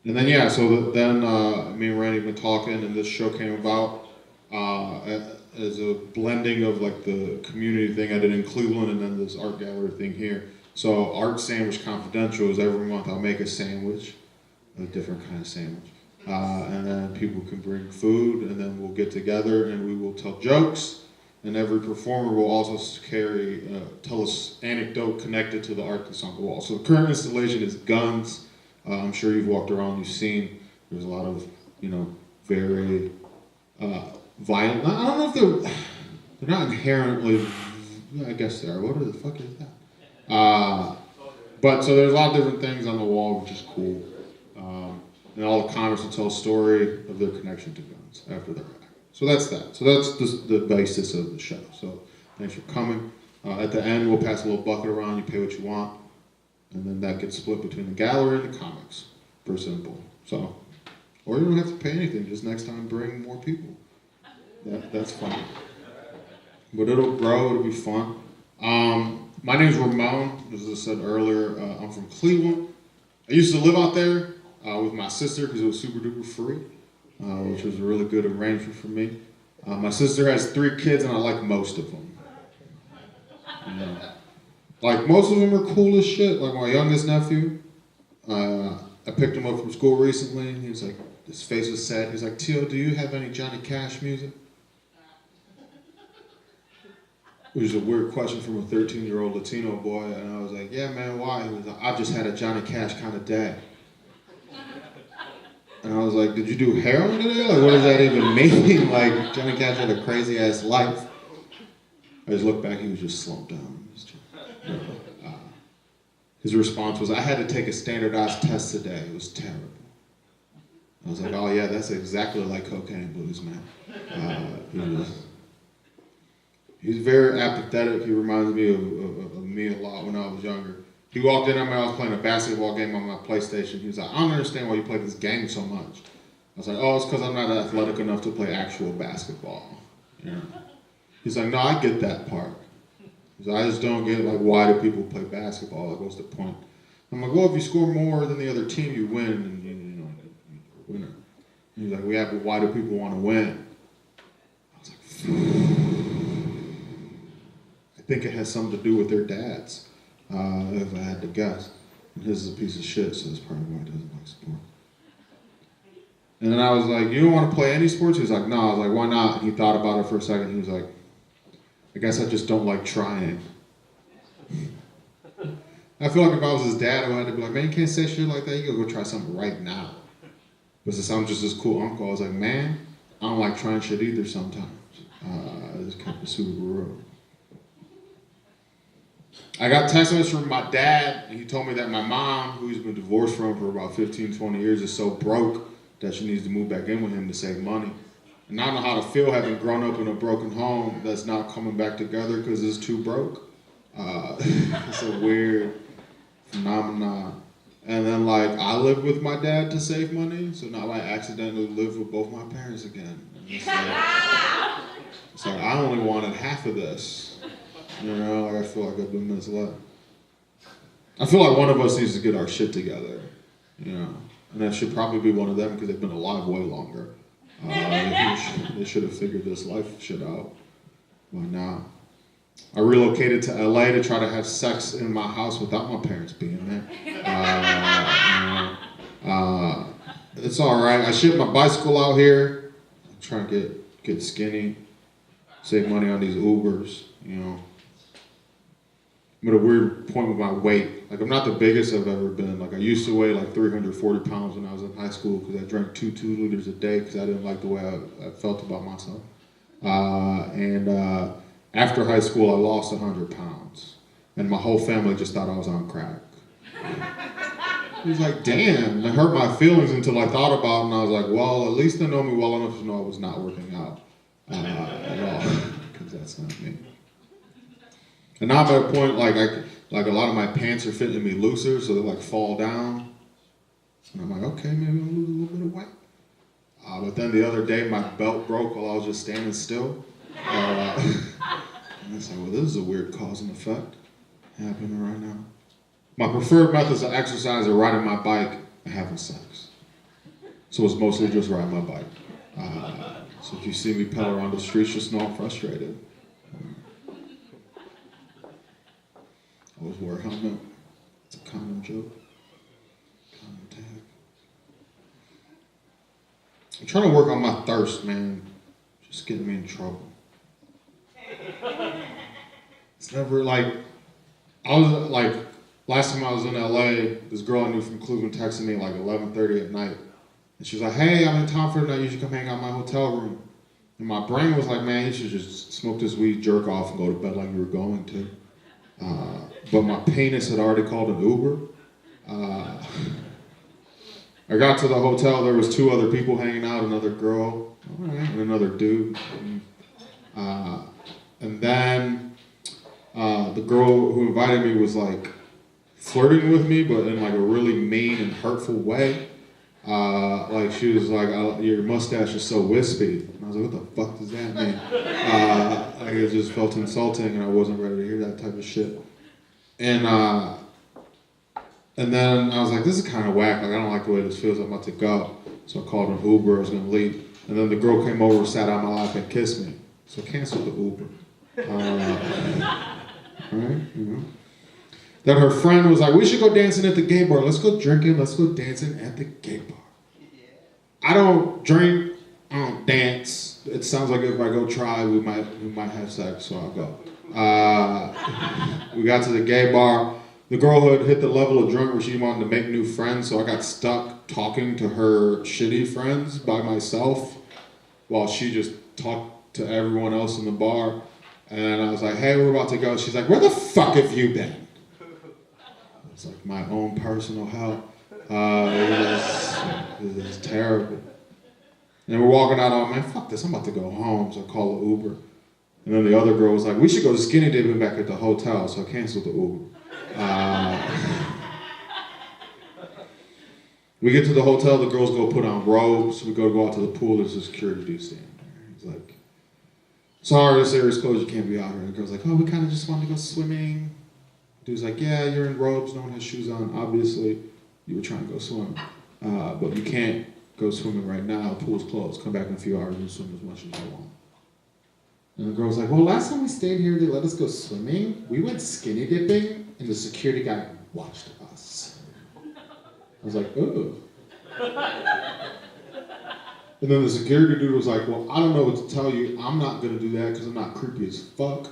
And then yeah, so then me and Randy been talking, and this show came about as a blending of like the community thing I did in Cleveland, and then this art gallery thing here. So Art Sandwich Confidential is every month I'll make a sandwich, a different kind of sandwich, and then people can bring food, and then we'll get together and we will tell jokes. And every performer will also tell us anecdote connected to the art that's on the wall. So the current installation is guns. I'm sure you've walked around, you've seen, there's a lot of, very violent. I don't know if they're not inherently, I guess they are. What the fuck is that? But so there's a lot of different things on the wall, which is cool. And all the comics will tell a story of their connection to guns after their act. So that's that. So that's the basis of the show. So thanks for coming. At the end, we'll pass a little bucket around. You pay what you want. And then that gets split between the gallery and the comics. Pretty simple. So, or you don't have to pay anything. Just next time, bring more people. That's fun. But it'll grow. It'll be fun. My name's Ramon. As I said earlier, I'm from Cleveland. I used to live out there with my sister because it was super duper free. Which was a really good arrangement for me. My sister has 3 kids, and I like most of them. Like, most of them are cool as shit. Like, my youngest nephew, I picked him up from school recently, and he was like, his face was sad. He was like, Tio, do you have any Johnny Cash music? Which is a weird question from a 13-year-old Latino boy, and I was like, yeah, man, why? He was like, I've just had a Johnny Cash kind of day. And I was like, did you do heroin today? Like, what does that even mean? Like, Johnny Cash had a crazy-ass life. I just looked back, he was just slumped down. His response was, I had to take a standardized test today. It was terrible. I was like, oh yeah, that's exactly like cocaine blues, man. He's very apathetic. He reminds me of me a lot when I was younger. He walked in on me, I was playing a basketball game on my PlayStation. He was like, I don't understand why you play this game so much. I was like, oh, it's because I'm not athletic enough to play actual basketball. He's like, no, I get that part. He's like, I just don't get, like, why do people play basketball? Like, what's the point? I'm like, well, if you score more than the other team, you win, and you're a winner. He's like, well, yeah, but why do people want to win? I was like, I think it has something to do with their dads. If I had to guess. And his is a piece of shit, so that's probably why he doesn't like sport. And then I was like, you don't want to play any sports? He was like, no. I was like, why not? And he thought about it for a second. He was like, I guess I just don't like trying. I feel like if I was his dad, I had to be like, man, you can't say shit like that. You gotta go try something right now. But since I'm just this cool uncle, I was like, man, I don't like trying shit either sometimes. I just kept it super real. I got text messages from my dad, and he told me that my mom, who he's been divorced from for about 15, 20 years, is so broke that she needs to move back in with him to save money. And I don't know how to feel having grown up in a broken home that's not coming back together because it's too broke. It's a weird phenomenon. And then, like, I lived with my dad to save money, so now I accidentally live with both my parents again. And it's like I only wanted half of this. Like, I feel like I've been misled. I feel like one of us needs to get our shit together, And that should probably be one of them because they've been alive way longer. They should have figured this life shit out by now. I relocated to LA to try to have sex in my house without my parents being there. It's all right. I shipped my bicycle out here. I'm trying to get skinny, save money on these Ubers, I'm at a weird point with my weight. Like, I'm not the biggest I've ever been. Like, I used to weigh like 340 pounds when I was in high school because I drank 2 liters a day because I didn't like the way I felt about myself. After high school, I lost 100 pounds. And my whole family just thought I was on crack. It was like, damn, it hurt my feelings until I thought about it, and I was like, well, at least they know me well enough to know I was not working out at all, because that's not me. And now I'm at a point, like a lot of my pants are fitting me looser, so they like fall down. And I'm like, okay, maybe I'll lose a little bit of weight. But then the other day, my belt broke while I was just standing still. And I was like, well, this is a weird cause and effect happening right now. My preferred methods of exercise are riding my bike and having sex. So it's mostly just riding my bike. So if you see me pedal around the streets, just know I'm frustrated. Always wear a helmet. It's a common joke. Common tag. I'm trying to work on my thirst, man. Just getting me in trouble. It's never like, I was like, last time I was in LA, this girl I knew from Cleveland texted me like 11:30 at night. And she was like, hey, I'm in town for tonight, you should come hang out in my hotel room. And my brain was like, man, you should just smoke this weed, jerk off, and go to bed like you were going to. But my penis had already called an Uber. I got to the hotel, there was 2 other people hanging out, another girl, and another dude. And then the girl who invited me was like flirting with me, but in like a really mean and hurtful way. Like she was like, your mustache is so wispy. And I was like, what the fuck does that mean? Like it just felt insulting and I wasn't ready to hear that type of shit. And then I was like, this is kind of whack. Like I don't like the way this feels. I'm about to go. So I called an Uber. I was gonna leave. And then the girl came over, sat on my lap, and kissed me. So I canceled the Uber. Right? You know. Then her friend was like, we should go dancing at the gay bar. Let's go drinking. Let's go dancing at the gay bar. I don't drink. I don't dance. It sounds like if I go try, we might have sex. So I'll go. We got to the gay bar. The girl had hit the level of drunk where she wanted to make new friends. So I got stuck talking to her shitty friends by myself while she just talked to everyone else in the bar. And I was like, hey, we're about to go. She's like, where the fuck have you been? It's like my own personal hell. It was terrible. And we're walking out, oh man, fuck this, I'm about to go home, so I call the Uber. And then the other girl was like, we should go skinny dipping back at the hotel, so I canceled the Uber. We get to the hotel, the girls go put on robes, we go out to the pool, there's a security dude standing there. He's like, sorry, this area's closed, you can't be out here. And the girl's like, oh, we kind of just wanted to go swimming. Dude's like, yeah, you're in robes, no one has shoes on. Obviously, you were trying to go swim. But you can't go swimming right now, the pool's closed. Come back in a few hours and swim as much as you want. And the girl's like, well, last time we stayed here, they let us go swimming. We went skinny dipping, and the security guy watched us. I was like, oh. And then the security dude was like, well, I don't know what to tell you. I'm not going to do that because I'm not creepy as fuck.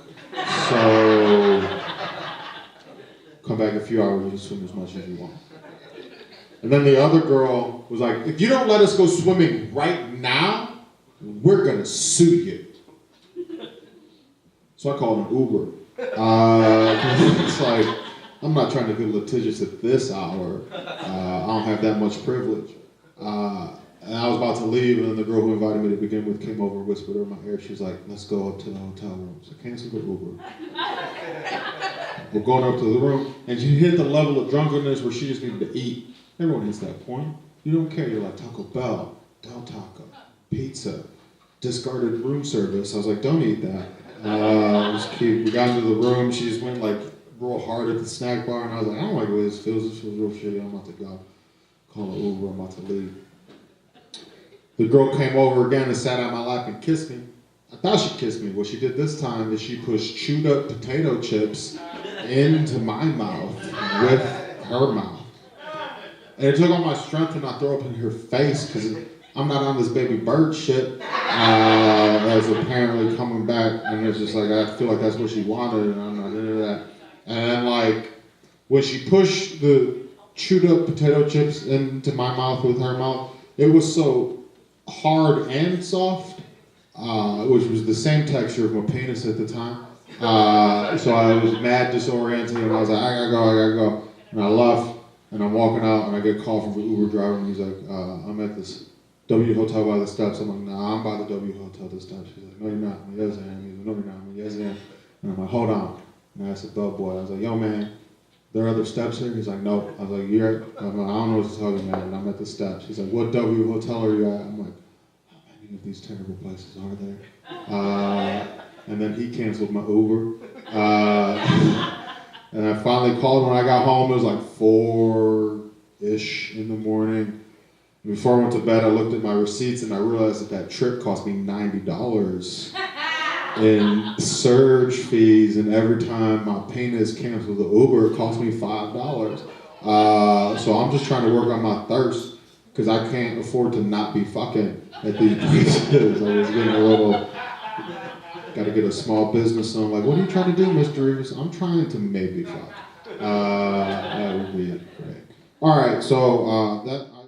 So come back in a few hours and swim as much as you want. And then the other girl was like, if you don't let us go swimming right now, we're going to sue you. So I called an Uber. It's like, I'm not trying to get litigious at this hour. I don't have that much privilege. And I was about to leave, and then the girl who invited me to begin with came over and whispered in my ear. She was like, let's go up to the hotel room. So I canceled the Uber. We're going up to the room, and she hit the level of drunkenness where she just needed to eat. Everyone hits that point. You don't care. You're like Taco Bell, Del Taco, pizza, discarded room service. I was like, don't eat that. We got into the room. She just went like real hard at the snack bar, and I was like, I don't like the way this feels. This feels real shitty. I'm about to go. Call an Uber. I'm about to leave. The girl came over again and sat on my lap and kissed me. I thought she kissed me. What she did this time is she pushed chewed up potato chips into my mouth with her mouth. And it took all my strength to not throw up in her face because I'm not on this baby bird shit. That's apparently coming back, and it's just like, I feel like that's what she wanted, and I'm not into that. And then, like, when she pushed the chewed up potato chips into my mouth with her mouth, it was so hard and soft, which was the same texture of my penis at the time. So I was mad disoriented, and I was like, I gotta go. And I left, and I'm walking out, and I get a call from the Uber driver, and he's like, I'm at this W Hotel by the steps. I'm like, nah, I'm by the W Hotel at the steps. He's like, no, you're not. I'm like, yes, I am. He's like, no, you're not. I'm like, yes, I am. And I'm like, hold on. And I said, bellboy. I was like, yo, man, there are other steps here? He's like, nope. I was like, you're right. I'm like, I don't know what to tell you, man. And I'm at the steps. He's like, what W Hotel are you at? I'm like, how many of these terrible places are there? And then he canceled my Uber. And I finally called when I got home. It was like 4 2:30-ish in the morning. Before I went to bed, I looked at my receipts and I realized that trip cost me $90 in surge fees, and every time my penis canceled the Uber, it cost me $5. So I'm just trying to work on my thirst, because I can't afford to not be fucking at these places. I was getting a little, got to get a small business on, like, what are you trying to do, Mr. Rivas? I'm trying to maybe fuck. That would be great. All right, so that.